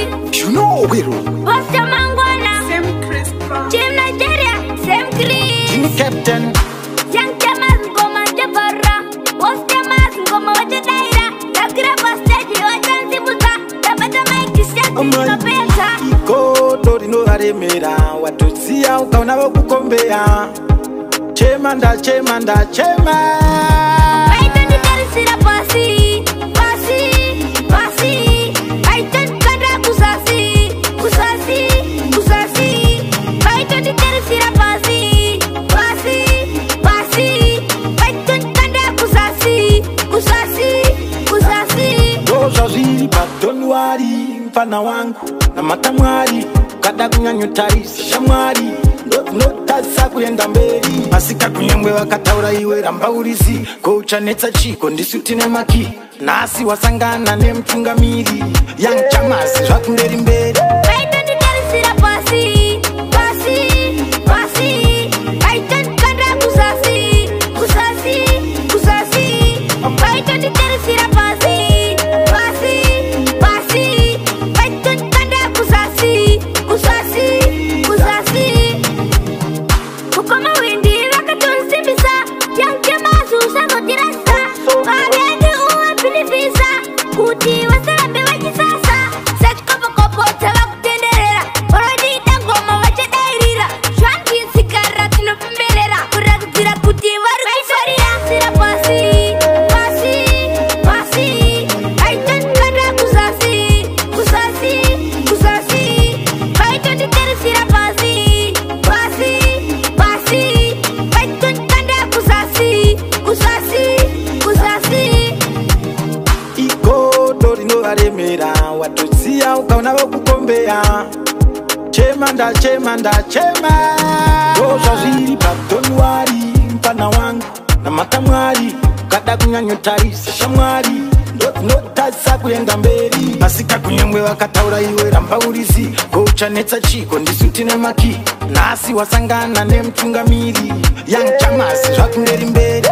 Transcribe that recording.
You know Wiro. What's your mangwana? Same Chris Brown. Team Nigeria, same Chris. Team Captain. Young Jamas Goma Jabara. What's your mas Goma Wajadaira? The grab stage, your chance buza. The better make you set the better. Iko dori no haremera. Watutsia ukaona wakukombea. Chemanda. Paita ni terisira pasi. Paita ni kanda kusasi. Paita ni terisira pasi. Paita ni kanda kusasi. Doza zili patonwari. Mfana wangu na matamwari. Kada kunyanyutaisi shamwari. Notasa kuyenda mberi. Masika kunyembwe wakataura iwe rambaurizi. Kouchanetsa chiko ndisutine maki. Nasi wasangana ne mtungamiri. Young Jamas zvakunderi mberi. Paita ni terisira pasi. Paita ni kanda kusasi. Paita ni terisira pasi. Paita ni kanda kusasi. Kukoma windi wakatonsimbisa. Young Jamas usagotirasa. Wagenge uwa pilifisa. Kuti wasalambe wajisasa. Sekikopo tawa kutenderera. Orodita ngoma wachadairira. Shwanki sikara tunopembelera. Kurakutira kuti waru kaisoria. Sira pasi. Paita nkanda kusasi. Paita niterisira pasi. Paita nkanda kusasi. Iko dori no haremera. Watutsia ukaona wakukombea. Chemanda. Doza zili patonwari. Mfana wangu na matamwari. Kada kunyanyutaisi shamwari. Notasa kuyenda mberi. Masika kunyembwe wakataura iwe rambaurizi. Kouchanetsa chiko ndisutine maki. Nasi wasangana ne mtungamiri. Young Jamas zvakunderi mberi.